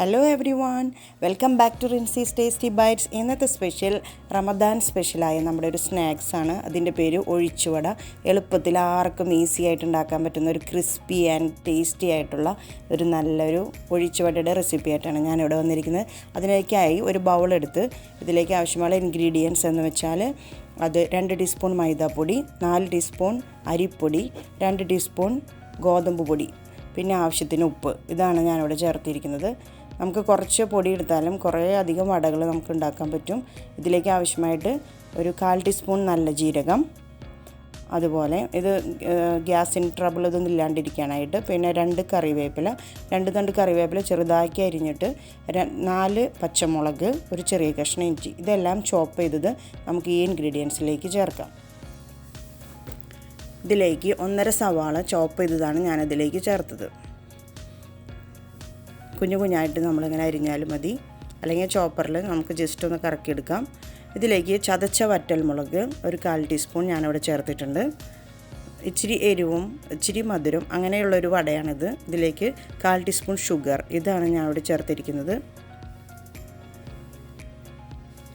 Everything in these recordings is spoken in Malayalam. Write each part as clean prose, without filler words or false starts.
Hello everyone, welcome back to Rinsi's tasty bites. ഇന്നത്തെ സ്പെഷ്യൽ റമദാൻ സ്പെഷ്യലായ നമ്മുടെ ഒരു സ്നാക്സാണ്. അതിൻ്റെ പേര് ഒഴിച്ചുവട. എളുപ്പത്തിൽ ആർക്കും ഈസി ആയിട്ട് ഉണ്ടാക്കാൻ പറ്റുന്ന ഒരു ക്രിസ്പി ആൻഡ് ടേസ്റ്റി ആയിട്ടുള്ള ഒരു നല്ലൊരു ഒഴിച്ചുവടയുടെ റെസിപ്പി ആയിട്ടാണ് ഞാനിവിടെ വന്നിരിക്കുന്നത്. അതിലേക്കായി ഒരു ബൗളെടുത്ത് ഇതിലേക്ക് ആവശ്യമുള്ള ഇൻഗ്രീഡിയൻസ് എന്ന് വെച്ചാൽ അത് 2 ടീസ്പൂൺ മൈദാപ്പൊടി, 4 ടീസ്പൂൺ അരിപ്പൊടി, 2 ടീസ്പൂൺ ഗോതമ്പ് പൊടി, പിന്നെ ആവശ്യത്തിന് ഉപ്പ്. ഇതാണ് ഞാനിവിടെ ചേർത്തിരിക്കുന്നത്. നമുക്ക് കുറച്ച് പൊടി എടുത്താലും കുറേ അധികം വടകൾ നമുക്ക് ഉണ്ടാക്കാൻ പറ്റും. ഇതിലേക്ക് ആവശ്യമായിട്ട് ഒരു 1/4 ടീസ്പൂൺ നല്ല ജീരകം, അതുപോലെ ഇത് ഗ്യാസിന് ട്രബിൾ ഇതൊന്നും ഇല്ലാണ്ടിരിക്കാനായിട്ട്, പിന്നെ 2 കറിവേപ്പില, 2 തണ്ട് കറിവേപ്പില ചെറുതാക്കി അരിഞ്ഞിട്ട്, 4 പച്ചമുളക്, ഒരു ചെറിയ കഷ്ണം ഇഞ്ചി. ഇതെല്ലാം ചോപ്പ് ചെയ്തത് നമുക്ക് ഈ ഇൻഗ്രീഡിയൻസിലേക്ക് ചേർക്കാം. ഇതിലേക്ക് 1.5 സവാള ചോപ്പ് ചെയ്തതാണ് ഞാനതിലേക്ക് ചേർത്തത്. കുഞ്ഞു കുഞ്ഞായിട്ട് നമ്മളിങ്ങനെ അരിഞ്ഞാലും മതി, അല്ലെങ്കിൽ ചോപ്പറിൽ നമുക്ക് ജസ്റ്റ് ഒന്ന് കറക്കിയെടുക്കാം. ഇതിലേക്ക് ചതച്ച വറ്റൽമുളക് ഒരു 1/4 ടീസ്പൂൺ ഞാനിവിടെ ചേർത്തിട്ടുണ്ട്. ഇച്ചിരി എരിവും ഇച്ചിരി മധുരം അങ്ങനെയുള്ളൊരു വടയാണിത്. ഇതിലേക്ക് 1/4 ടീസ്പൂൺ ഷുഗർ, ഇതാണ് ഞാനിവിടെ ചേർത്തിരിക്കുന്നത്.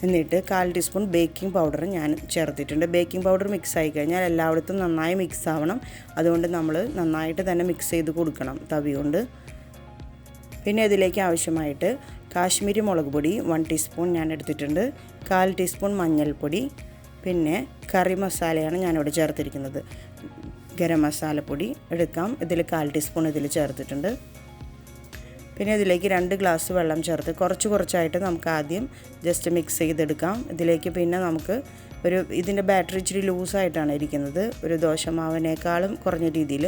എന്നിട്ട് 1/4 ടീസ്പൂൺ ബേക്കിംഗ് പൗഡർ ഞാൻ ചേർത്തിട്ടുണ്ട്. ബേക്കിംഗ് പൗഡർ മിക്സ് ആയി കഴിഞ്ഞാൽ എല്ലായിടത്തും നന്നായി മിക്സ് ആവണം. അതുകൊണ്ട് നമ്മൾ നന്നായിട്ട് തന്നെ മിക്സ് ചെയ്ത് കൊടുക്കണം തവി കൊണ്ട്. പിന്നെ ഇതിലേക്ക് ആവശ്യമായിട്ട് കാശ്മീരി മുളക് പൊടി 1 ടീസ്പൂൺ ഞാൻ എടുത്തിട്ടുണ്ട്, 1/4 ടീസ്പൂൺ മഞ്ഞൾപ്പൊടി, പിന്നെ കറി മസാലയാണ് ഞാനിവിടെ ചേർത്തിരിക്കുന്നത്. ഗരം മസാലപ്പൊടി എടുക്കാം, ഇതിൽ 1/4 ടീസ്പൂൺ ഇതിൽ ചേർത്തിട്ടുണ്ട്. പിന്നെ ഇതിലേക്ക് 2 ഗ്ലാസ് വെള്ളം ചേർത്ത് കുറച്ചായിട്ട് നമുക്ക് ആദ്യം ജസ്റ്റ് മിക്സ് ചെയ്തെടുക്കാം. ഇതിലേക്ക് പിന്നെ നമുക്ക് ഇതിൻ്റെ ബാറ്ററി ഇച്ചിരി ലൂസായിട്ടാണ് ഇരിക്കുന്നത്, ഒരു ദോശമാവിനേക്കാളും കുറഞ്ഞ രീതിയിൽ.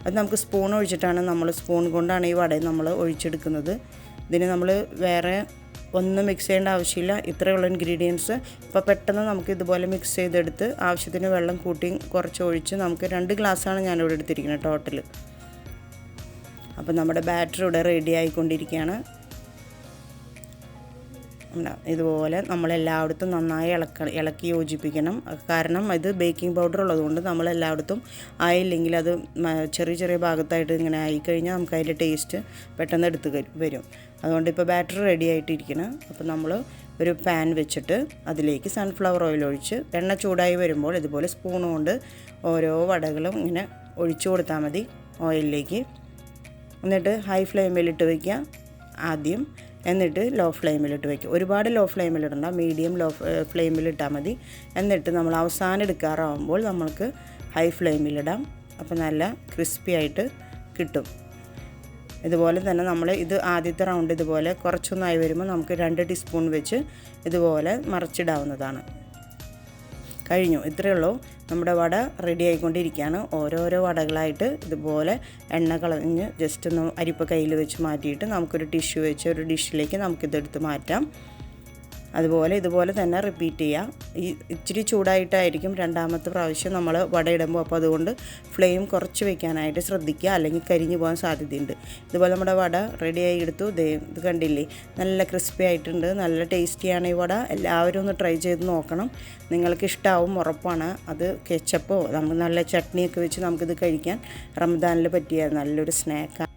അത് നമുക്ക് സ്പൂൺ ഒഴിച്ചിട്ടാണ്, സ്പൂൺ കൊണ്ടാണ് ഈ വട നമ്മൾ ഒഴിച്ചെടുക്കുന്നത്. ഇതിന് നമ്മൾ വേറെ ഒന്നും മിക്സ് ചെയ്യേണ്ട ആവശ്യമില്ല. ഇത്രയുള്ള ഇൻഗ്രീഡിയൻസ് ഇപ്പോൾ പെട്ടെന്ന് നമുക്ക് ഇതുപോലെ മിക്സ് ചെയ്തെടുത്ത് ആവശ്യത്തിന് വെള്ളം കൂട്ടി കുറച്ച് ഒഴിച്ച് നമുക്ക് 2 ഗ്ലാസ്സാണ് ഞാനിവിടെ എടുത്തിരിക്കുന്നത് ടോട്ടൽ. അപ്പോൾ നമ്മുടെ ബാറ്റർ ഇവിടെ റെഡി ആയിക്കൊണ്ടിരിക്കുകയാണ്. ഇതുപോലെ നമ്മളെല്ലായിടത്തും നന്നായി ഇളക്കി യോജിപ്പിക്കണം. കാരണം ഇത് ബേക്കിംഗ് പൗഡർ ഉള്ളതുകൊണ്ട് നമ്മളെല്ലായിടത്തും ആയില്ലെങ്കിൽ അത് ചെറിയ ഭാഗത്തായിട്ട് ഇങ്ങനെ ആയിക്കഴിഞ്ഞാൽ നമുക്ക് അതിൻ്റെ ടേസ്റ്റ് പെട്ടെന്ന് എടുത്ത് വരും. അതുകൊണ്ട് ഇപ്പോൾ ബാറ്റർ റെഡി ആയിട്ടിരിക്കണം. അപ്പോൾ നമ്മൾ ഒരു പാൻ വെച്ചിട്ട് അതിലേക്ക് സൺഫ്ലവർ ഓയിൽ ഒഴിച്ച് എണ്ണ ചൂടായി വരുമ്പോൾ ഇതുപോലെ സ്പൂൺ കൊണ്ട് ഓരോ വടകളും ഇങ്ങനെ ഒഴിച്ചു കൊടുത്താൽ മതി ഓയിലിലേക്ക്. എന്നിട്ട് ഹൈ ഫ്ലെയിമിലിട്ട് വയ്ക്കുക ആദ്യം, എന്നിട്ട് ലോ ഫ്ലെയിമിലിട്ട് വയ്ക്കുക. ഒരുപാട് ലോ ഫ്ലെയിമിലിടണ്ട, മീഡിയം ഫ്ലെയിമിലിട്ടാൽ മതി. എന്നിട്ട് നമ്മൾ അവസാനം എടുക്കാറാവുമ്പോൾ നമ്മൾക്ക് ഹൈ ഫ്ലെയിമിലിടാം. അപ്പോൾ നല്ല ക്രിസ്പി ആയിട്ട് കിട്ടും. ഇതുപോലെ തന്നെ നമ്മൾ ഇത് ആദ്യത്തെ റൗണ്ട് ഇതുപോലെ കുറച്ചൊന്നായി വരുമ്പോൾ നമുക്ക് 2 ടീസ്പൂൺ വെച്ച് ഇതുപോലെ മറിച്ചിടാവുന്നതാണ്. കഴിഞ്ഞു, ഇത്രയേ ഉള്ളൂ. നമ്മുടെ വട റെഡി ആയിക്കൊണ്ടിരിക്കുകയാണ്. ഓരോരോ വടകളായിട്ട് ഇതുപോലെ എണ്ണ കളഞ്ഞ് ജസ്റ്റ് ഒന്ന് അരിപ്പ കയ്യിൽ വെച്ച് മാറ്റിയിട്ട് നമുക്കൊരു ടിഷ്യൂ വെച്ച് ഒരു ഡിഷിലേക്ക് നമുക്കിതെടുത്ത് മാറ്റാം. ഇതുപോലെ തന്നെ റിപ്പീറ്റ് ചെയ്യാം. ഇച്ചിരി ചൂടായിട്ടായിരിക്കും രണ്ടാമത്തെ പ്രാവശ്യം നമ്മൾ വട ഇടുമ്പോൾ. അപ്പോൾ അതുകൊണ്ട് ഫ്ലെയിം കുറച്ച് വെക്കാനായിട്ട് ശ്രദ്ധിക്കുക, അല്ലെങ്കിൽ കരിഞ്ഞു പോകാൻ സാധ്യതയുണ്ട്. ഇതുപോലെ നമ്മുടെ വട റെഡിയായി എടുത്തു. ഇത് കണ്ടില്ലേ, നല്ല ക്രിസ്പി ആയിട്ടുണ്ട്, നല്ല ടേസ്റ്റിയാണ് ഈ വട. എല്ലാവരും ഒന്ന് ട്രൈ ചെയ്ത് നോക്കണം, നിങ്ങൾക്ക് ഇഷ്ടമാവും ഉറപ്പാണ്. അത് കെച്ചപ്പോ നമുക്ക് നല്ല ചട്നിയൊക്കെ വെച്ച് നമുക്കിത് കഴിക്കാൻ റമദാനിൽ പറ്റിയ നല്ലൊരു സ്നാക്കാണ്.